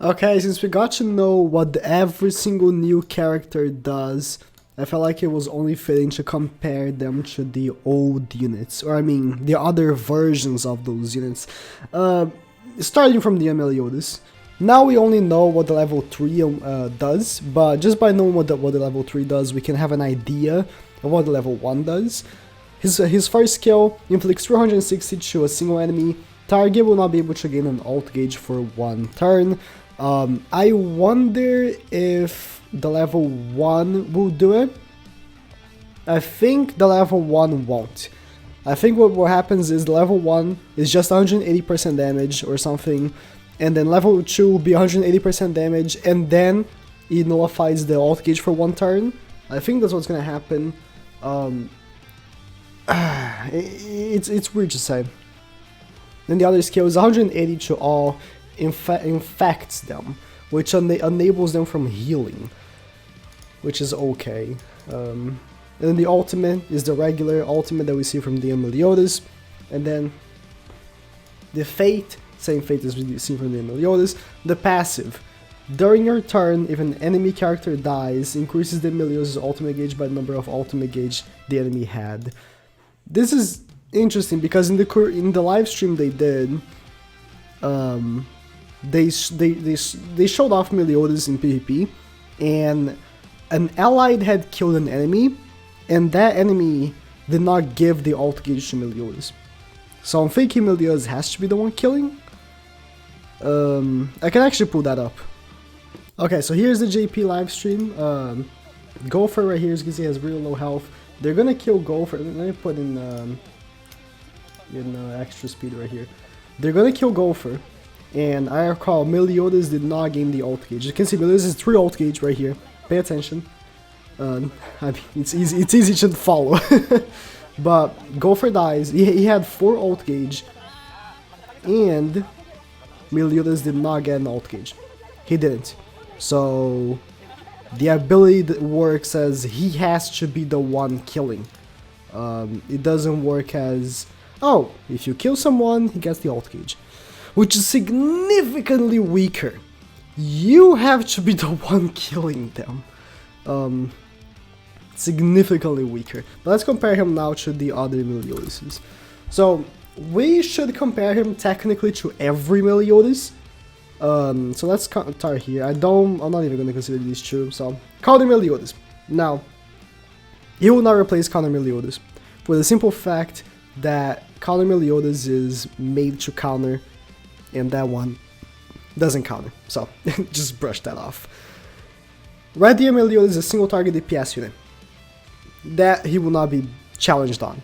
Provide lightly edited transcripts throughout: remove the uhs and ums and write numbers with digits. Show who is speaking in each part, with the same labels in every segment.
Speaker 1: Okay, since we got to know what every single new character does, I felt like it was only fitting to compare them to the old units, or I mean, the other versions of those units. Starting from the Meliodas. Now we only know what the level 3 does, but just by knowing what the level 3 does, we can have an idea of what the level 1 does. His first skill inflicts 360 to a single enemy. Target will not be able to gain an alt gauge for 1 turn. I wonder if the level 1 will do it. I think the level 1 won't. I think what happens is the level 1 is just 180% damage or something, and then level 2 will be 180% damage, and then it nullifies the alt gauge for 1 turn. I think that's what's gonna happen. It's weird to say. Then the other skill is 180 to all, infects them, which enables them from healing, which is okay. And then the ultimate is the regular ultimate that we see from the Meliodas, and then the fate, same fate as we see from the Meliodas. The passive. During your turn, if an enemy character dies, increases the Meliodas' ultimate gauge by the number of ultimate gauge the enemy had. This is interesting because in the live stream they did, they showed off Meliodas in PvP, and an allied had killed an enemy, and that enemy did not give the alt gauge to Meliodas. So I'm thinking Meliodas has to be the one killing. I can actually pull that up. Okay, so here's the JP live stream. Gopher right here, as you can see, has really low health. They're gonna kill Gopher. Let me put in extra speed right here. They're gonna kill Gopher, and I recall Meliodas did not gain the alt gauge. You can see Meliodas is 3 alt gauge right here. Pay attention. I mean, it's easy to follow. But Gopher dies. He had 4 alt gauge, and Meliodas did not get an alt gauge. He didn't. So the ability that works as he has to be the one killing. It doesn't work as, oh, if you kill someone, he gets the alt gauge, which is significantly weaker. You have to be the one killing them. Significantly weaker. But let's compare him now to the other Meliodas. So we should compare him technically to every Meliodas. So let's start here. I'm not even gonna consider these two. So Counter Meliodas. Now, he will not replace Counter Meliodas for the simple fact that Counter Meliodas is made to counter, and that one doesn't counter. So just brush that off. Red Deer Meliodas is a single target DPS unit that he will not be challenged on.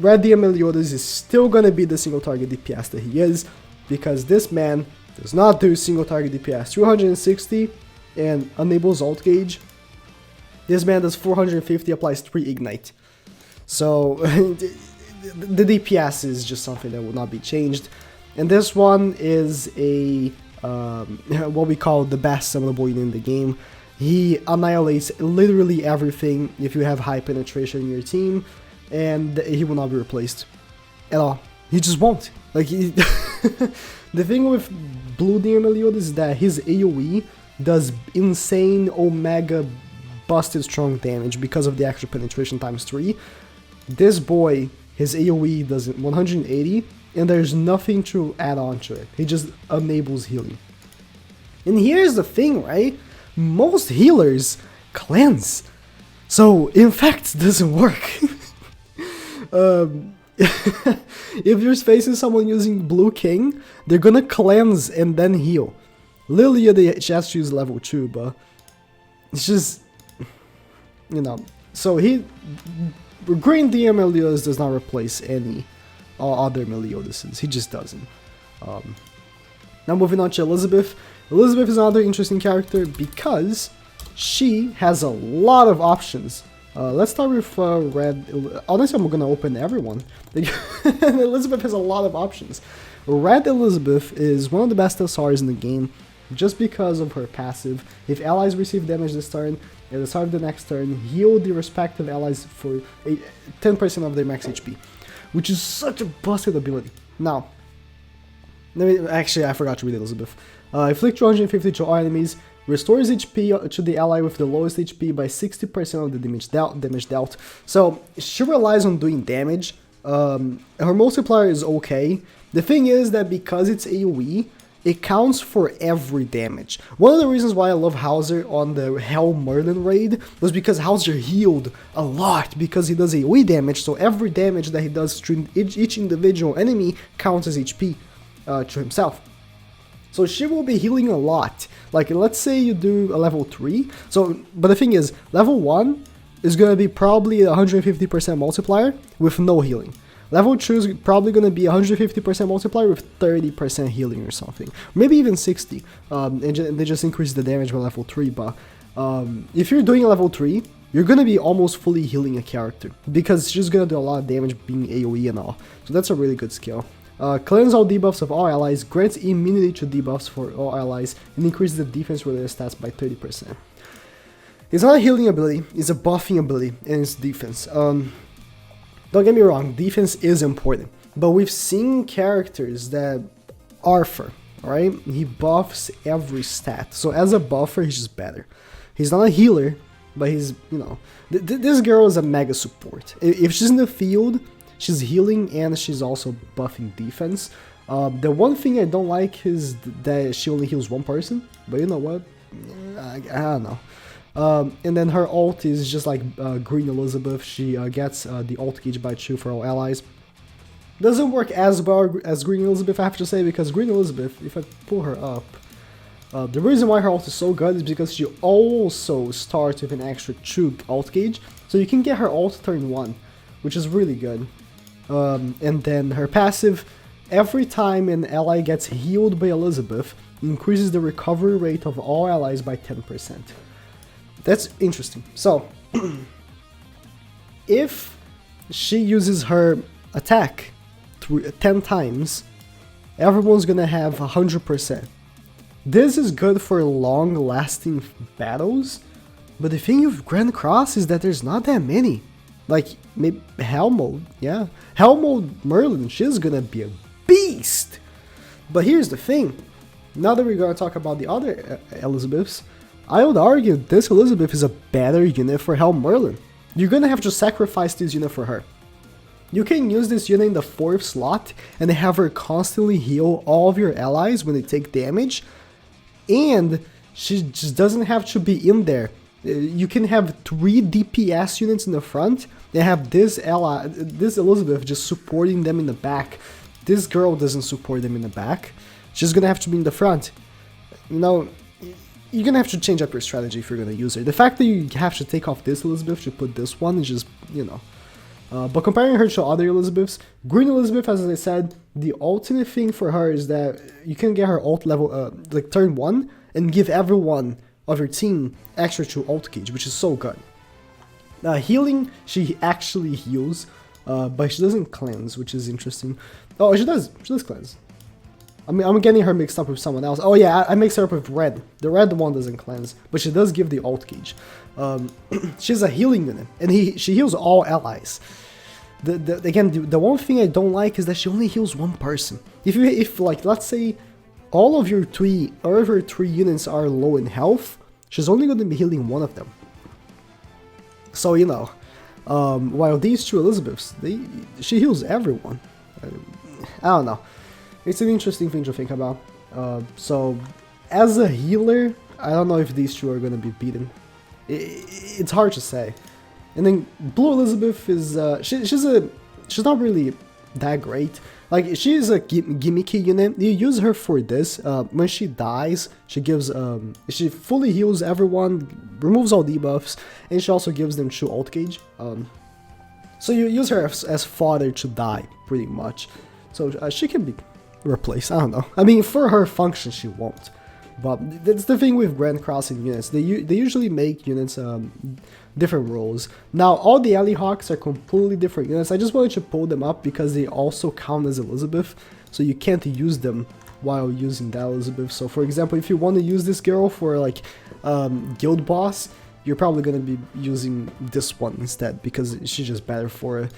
Speaker 1: Red Deer Meliodas is still gonna be the single target DPS that he is, because this man does not do single target DPS. 260 and enables alt gauge. This man does 450, applies 3 ignite. So the DPS is just something that will not be changed. And this one is a what we call the best summonable unit in the game. He annihilates literally everything if you have high penetration in your team, and he will not be replaced at all. He just won't. Like the thing with Blue Deer Meliodas is that his AoE does insane Omega busted strong damage because of the extra penetration times 3. This boy, his AoE does 180, and there's nothing to add on to it. He just enables healing. And here's the thing, right? Most healers cleanse. So, in fact, it doesn't work. If you're facing someone using Blue King, they're gonna cleanse and then heal. Lilia, they just use level 2, but it's just, you know. So Green DM Meliodas does not replace any other Meliodases. He just doesn't. Now moving on to Elizabeth. Elizabeth is another interesting character because she has a lot of options. Let's start with Red. Honestly, I'm gonna open everyone. Elizabeth has a lot of options. Red Elizabeth is one of the best SRs in the game just because of her passive. If allies receive damage this turn, at the start of the next turn, heal the respective allies for 10% of their max HP, which is such a busted ability. Now, actually, I forgot to read Elizabeth. Inflict 250 to all enemies. Restores HP to the ally with the lowest HP by 60% of the damage dealt. So she relies on doing damage. Her multiplier is okay. The thing is that because it's AoE, it counts for every damage. One of the reasons why I love Hauser on the Hell Merlin raid was because Hauser healed a lot because he does AoE damage, so every damage that he does to each individual enemy counts as HP to himself. So she will be healing a lot. Like, let's say you do a level 3, but the thing is, level 1 is gonna be probably 150% multiplier with no healing. Level 2 is probably going to be 150% multiplier with 30% healing or something. Maybe even 60. And they just increase the damage by level 3. But if you're doing a level 3, you're going to be almost fully healing a character. Because she's going to do a lot of damage being AoE and all. So that's a really good skill. Cleanse all debuffs of all allies, grants immunity to debuffs for all allies, and increases the defense related stats by 30%. It's not a healing ability, it's a buffing ability, and it's defense. Don't get me wrong, defense is important, but we've seen characters that Arthur, alright? He buffs every stat, so as a buffer, he's just better. He's not a healer, but he's, you know, this girl is a mega support. If she's in the field, she's healing and she's also buffing defense. The one thing I don't like is that she only heals one person, but you know what? I don't know. And then her ult is just like Green Elizabeth. She gets the ult gauge by 2 for all allies. Doesn't work as well as Green Elizabeth, I have to say, because Green Elizabeth, if I pull her up, the reason why her ult is so good is because she also starts with an extra 2 ult gauge, so you can get her ult turn 1, which is really good. And then her passive, every time an ally gets healed by Elizabeth, increases the recovery rate of all allies by 10%. That's interesting. So, if she uses her attack 10 times, everyone's gonna have 100%. This is good for long-lasting battles, but the thing with Grand Cross is that there's not that many. Like, maybe Hell Mode, yeah. Hell Mode Merlin, she's gonna be a beast! But here's the thing. Now that we're gonna talk about the other Elizabeths, I would argue this Elizabeth is a better unit for Hell Merlin. You're gonna have to sacrifice this unit for her. You can use this unit in the 4th slot and have her constantly heal all of your allies when they take damage, and she just doesn't have to be in there. You can have 3 DPS units in the front and have this Elizabeth just supporting them in the back. This girl doesn't support them in the back. She's gonna have to be in the front. You know, you're gonna have to change up your strategy if you're gonna use her. The fact that you have to take off this Elizabeth to put this one is just, you know. But comparing her to other Elizabeths, Green Elizabeth, as I said, the ultimate thing for her is that you can get her ult level, like turn 1, and give everyone of your team extra 2 ult gauge, which is so good. Healing, she actually heals, but she doesn't cleanse, which is interesting. Oh, she does cleanse. I mean, I'm getting her mixed up with someone else. Oh yeah, I mixed her up with Red. The Red one doesn't cleanse, but she does give the ult gauge. She's a healing unit, and she heals all allies. The one thing I don't like is that she only heals one person. If like, let's say all of your 3 units are low in health, she's only going to be healing one of them. So, you know, while these 2 Elizabeths, she heals everyone. I don't know. It's an interesting thing to think about. So, as a healer, I don't know if these 2 are going to be beaten. It's hard to say. And then Blue Elizabeth is she's not really that great. Like, she is a gimmicky unit. You use her for this. When she dies, she gives she fully heals everyone, removes all debuffs, and she also gives them 2 ult gauge. So you use her as fodder to die, pretty much. So she can be replaced. I don't know. I mean, for her function, she won't. But that's the thing with Grand Crossing units. They usually make units different roles. Now, all the Alley Hawks are completely different units. I just wanted to pull them up because they also count as Elizabeth, so you can't use them while using that Elizabeth. So, for example, if you want to use this girl for like guild boss, you're probably going to be using this one instead because she's just better for it.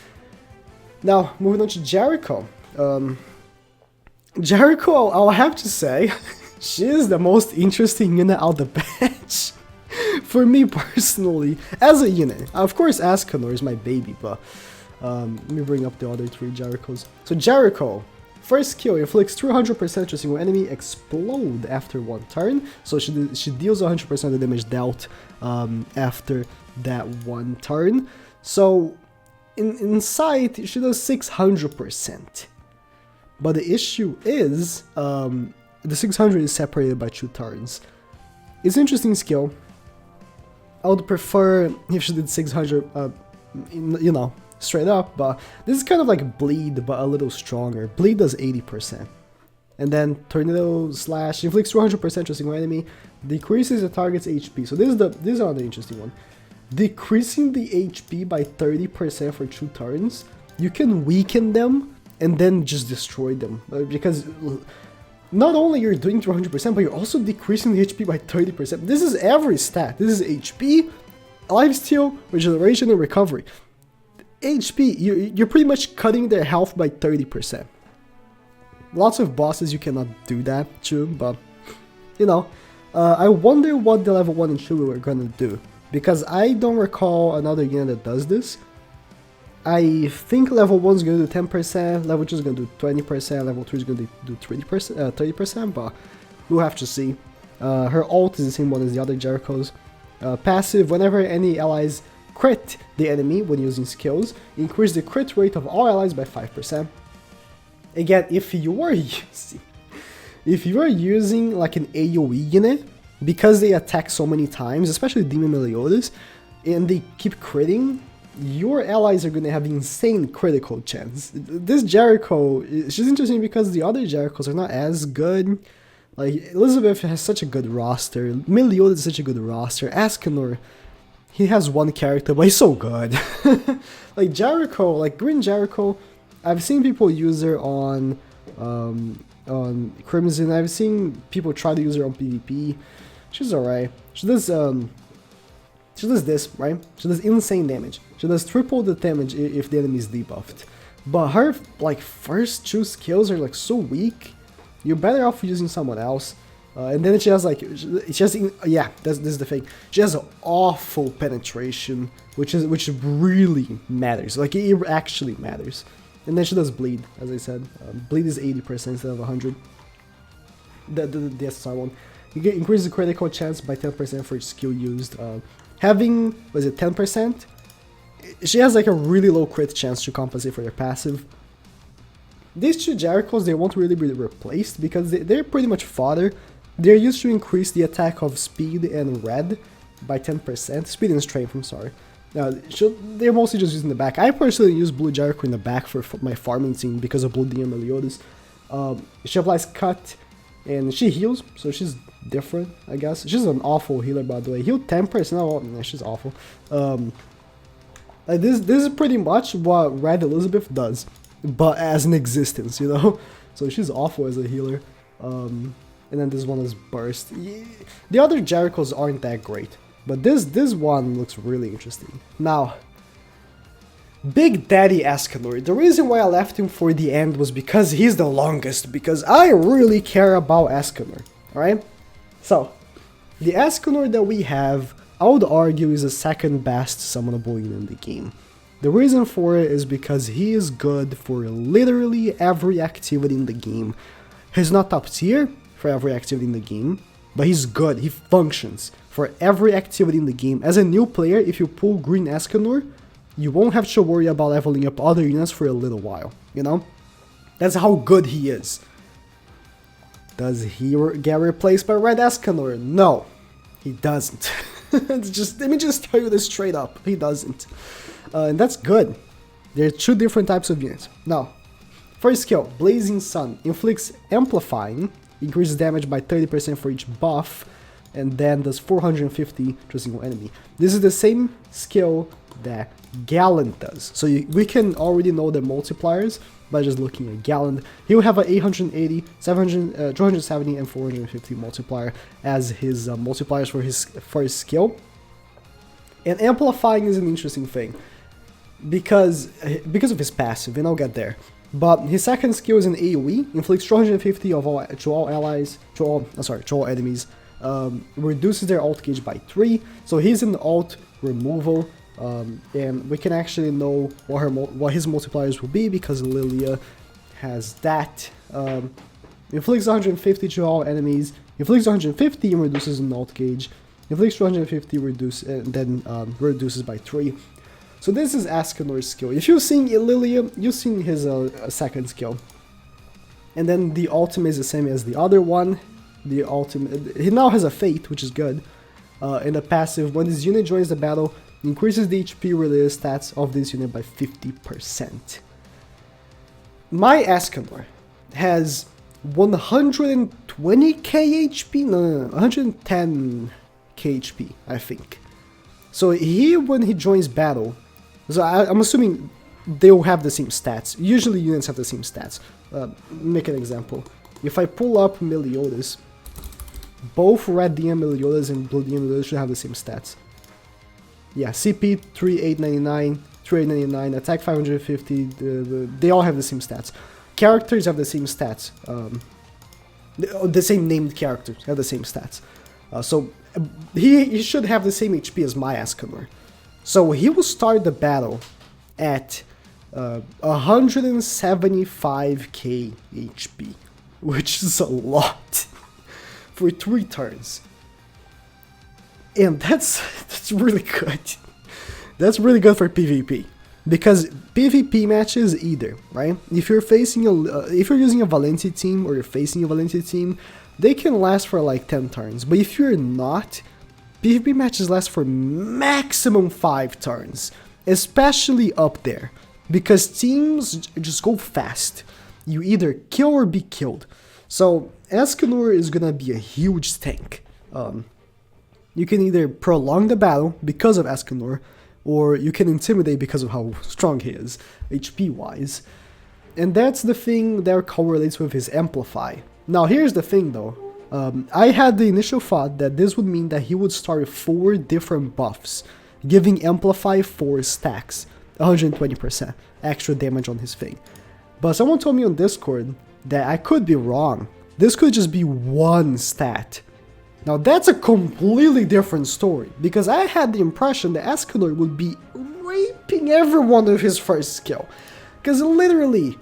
Speaker 1: Now, moving on to Jericho. Jericho, I'll have to say, She is the most interesting unit out the batch. For me personally, as a unit. Of course, Escanor is my baby, but let me bring up the other 3 Jerichos. So Jericho, first skill, inflicts 200% to a single enemy, explode after 1 turn. So she deals 100% of the damage dealt after that 1 turn. So in sight, she does 600%. But the issue is, the 600 is separated by 2 turns. It's an interesting skill. I would prefer if she did 600, you know, straight up, but this is kind of like Bleed, but a little stronger. Bleed does 80%. And then Tornado Slash inflicts 200% to a single enemy, decreases the target's HP. So this is another interesting one. Decreasing the HP by 30% for 2 turns, you can weaken them and then just destroy them. Because not only you're doing 200%, but you're also decreasing the HP by 30%. This is every stat. This is HP, lifesteal, regeneration, and recovery. HP, you're pretty much cutting their health by 30%. Lots of bosses you cannot do that to, but, you know, I wonder what the level 1 and 2 are gonna do, because I don't recall another unit that does this. I think level 1 is going to do 10%, level 2 is going to do 20%, level 3 is going to do 30%, but we'll have to see. Her ult is the same one as the other Jerichos. Passive, whenever any allies crit the enemy when using skills, increase the crit rate of all allies by 5%. Again, if you are using like an AoE unit, because they attack so many times, especially Demon Meliodas, and they keep critting, your allies are going to have insane critical chance. This Jericho, she's interesting because the other Jerichos are not as good. Like, Elizabeth has such a good roster, Meliodas is such a good roster, Escanor, he has 1 character, but he's so good. Like Jericho, like Green Jericho, I've seen people use her on Crimson, I've seen people try to use her on PvP. She's alright. She does this, right? She does insane damage. She does triple the damage if the enemy is debuffed. But her, like, first 2 skills are, like, so weak. You're better off using someone else. And then she has, like, yeah, this is the thing. She has an awful penetration, which really matters. Like, it actually matters. And then she does bleed, as I said. Bleed is 80% instead of 100. The SSR one. You get increase the critical chance by 10% for each skill used. Having, was it 10%? She has like a really low crit chance to compensate for their passive. These 2 Jerichos, they won't really be replaced because they're pretty much fodder. They're used to increase the attack of speed and red by 10%. Speed and strength, I'm sorry. They're mostly just using the back. I personally use Blue Jericho in the back for my farming team because of Blue DM Meliodas. She applies cut and she heals, so she's different, I guess. She's an awful healer, by the way. Heal 10%, no, she's awful. This is pretty much what Red Elizabeth does, but as an existence, you know? So she's awful as a healer. And then this one is Burst. The other Jerichos aren't that great, but this one looks really interesting. Now, Big Daddy Escanor. The reason why I left him for the end was because he's the longest, because I really care about Escanor, alright? So, the Escanor that we have, I would argue, is the second best summonable unit in the game. The reason for it is because he is good for literally every activity in the game. He's not top tier for every activity in the game, but he's good, he functions for every activity in the game. As a new player, if you pull Green Escanor, you won't have to worry about leveling up other units for a little while, you know? That's how good he is. Does he get replaced by Red Escanor? No, he doesn't. Let me just tell you this straight up, he doesn't. And that's good. There are 2 different types of units. Now, first skill, Blazing Sun, inflicts Amplifying, increases damage by 30% for each buff, and then does 450 to a single enemy. This is the same skill that Gallant does. So we can already know the multipliers by just looking at Gallant. He will have an 880, 700, 270, and 450 multiplier as his multipliers for his skill. And Amplifying is an interesting thing because of his passive, and I'll get there. But his second skill is an AoE, inflicts 250 of all to all allies, to all enemies. Reduces their ult gauge by 3. So he's in ult removal, and we can actually know what his multipliers will be because Lilia has that. Inflicts 150 to all enemies. Inflicts 150 and reduces an ult gauge. Inflicts 250, reduces by 3. So this is Escanor's skill. If you've seen Lilia, you've seen his second skill. And then the ultimate is the same as the other one. The ultimate, he now has a fate, which is good. And the passive, when this unit joins the battle, increases the HP related stats of this unit by 50%. My Escanor has 120k HP? No, 110k HP, I think. So when he joins battle, so I'm assuming they'll have the same stats. Usually units have the same stats. Make an example. If I pull up Meliodas, both Red DM Meliodas and Blue DM Meliodas should have the same stats. Yeah, CP 3899, 3899, attack 550, they all have the same stats. Characters have the same stats. The same named characters have the same stats. So he should have the same HP as my Escanor. So he will start the battle at 175k HP, which is a lot for 3 turns. And that's really good. That's really good for PvP. Because PvP matches either, right? If you're facing if you're using a Valenti team or you're facing a Valenti team, they can last for like 10 turns. But if you're not, PvP matches last for maximum 5 turns, especially up there, because teams just go fast. You either kill or be killed. So Escanor is gonna be a huge tank. You can either prolong the battle because of Escanor, or you can intimidate because of how strong he is, HP wise. And that's the thing that correlates with his Amplify. Now here's the thing though, I had the initial thought that this would mean that he would start 4 different buffs, giving Amplify 4 stacks, 120% extra damage on his thing. But someone told me on Discord that I could be wrong. This could just be 1 stat. Now that's a completely different story, because I had the impression that Escanor would be raping everyone with his first skill. Because literally,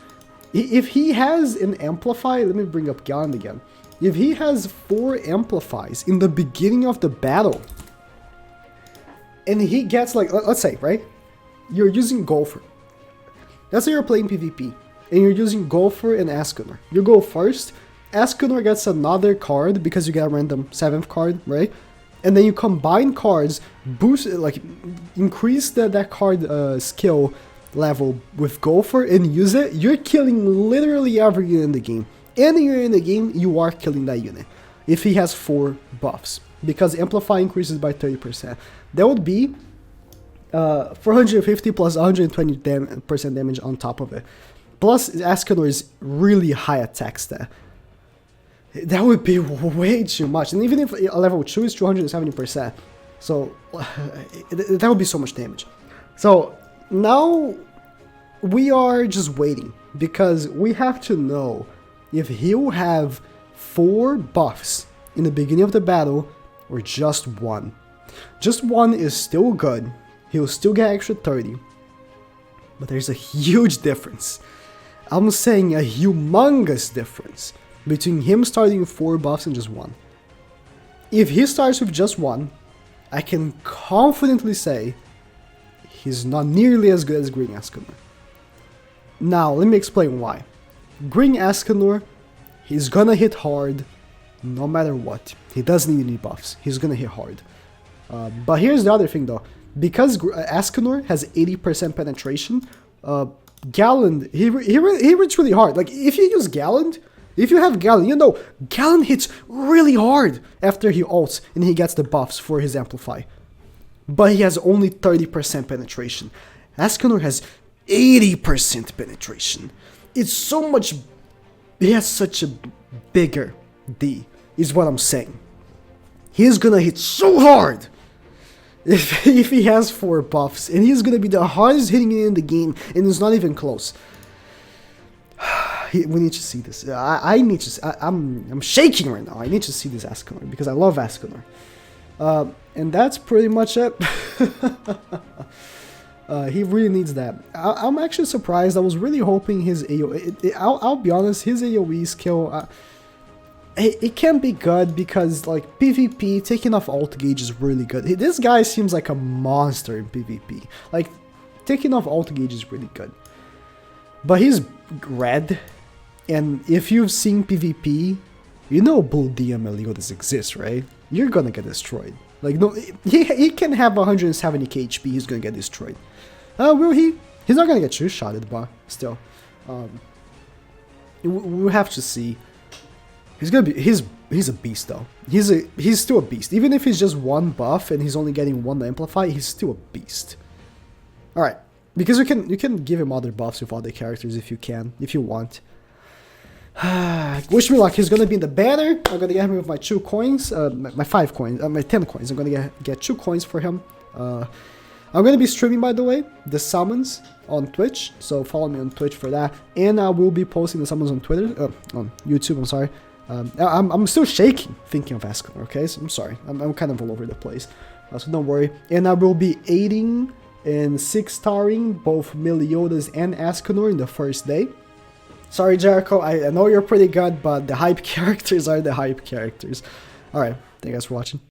Speaker 1: if he has an Amplify, let me bring up Gand again. If he has 4 Amplifies in the beginning of the battle, and he gets like, let's say, right? You're using Golfer. Let's say you're playing PvP, and you're using Golfer and Escanor. You go first, Escanor gets another card because you get a random 7th card, right? And then you combine cards, boost, like, increase that card skill level with Golfer and use it. You're killing literally every unit in the game. Any unit in the game, you are killing that unit. If he has 4 buffs, because Amplify increases by 30%. That would be 450 plus 120% damage on top of it. Plus, Escanor's really high attack stat. That would be way too much. And even if level 2 is 270%, so that would be so much damage. So now we are just waiting, because we have to know if he'll have 4 buffs in the beginning of the battle or just 1. Just 1 is still good. He'll still get extra 30. But there's a huge difference. I'm saying a humongous difference between him starting with 4 buffs and just 1. If he starts with just 1, I can confidently say he's not nearly as good as Green Escanor. Now, let me explain why. Green Escanor, he's gonna hit hard no matter what. He doesn't need any buffs. He's gonna hit hard. But here's the other thing though. Because Escanor has 80% penetration, Galland, he hits really hard. Like, if you use Galland, if you have Galland, you know, Galland hits really hard after he ults and he gets the buffs for his Amplify. But he has only 30% penetration. Escanor has 80% penetration. It's so much... He has such a bigger D, is what I'm saying. He's gonna hit so hard if he has 4 buffs, and he's gonna be the hardest hitting in the game, and it's not even close. We need to see this. I need to. I'm shaking right now. I need to see this Escanor because I love Escanor. And that's pretty much it. He really needs that. I'm actually surprised. I was really hoping his AoE. I'll be honest. His AoE skill. It can be good because like PvP taking off alt gauge is really good. This guy seems like a monster in PvP. Like taking off alt gauge is really good. But he's red, and if you've seen PvP, you know Blue DM Meliodas exists, right? You're gonna get destroyed. Like no, he can have 170k HP. He's gonna get destroyed. Will he? He's not gonna get two-shotted, but still, we'll have to see. He's gonna be. He's a beast though. He's still a beast. Even if he's just one buff and he's only getting one amplify, he's still a beast. All right. Because you can give him other buffs with other characters if you want. Wish me luck. He's gonna be in the banner. I'm gonna get him with my 2 coins, my 5 coins, my 10 coins. I'm gonna get 2 coins for him. I'm gonna be streaming, by the way, the summons on Twitch. So follow me on Twitch for that, and I will be posting the summons on Twitter, on YouTube. I'm sorry. I'm still shaking thinking of Escanor. Okay, so I'm sorry. I'm kind of all over the place. So don't worry. And I will be aiding and 6-starring both Meliodas and Escanor in the first day. Sorry, Jericho, I know you're pretty good, but the hype characters are the hype characters. Alright, thank you guys for watching.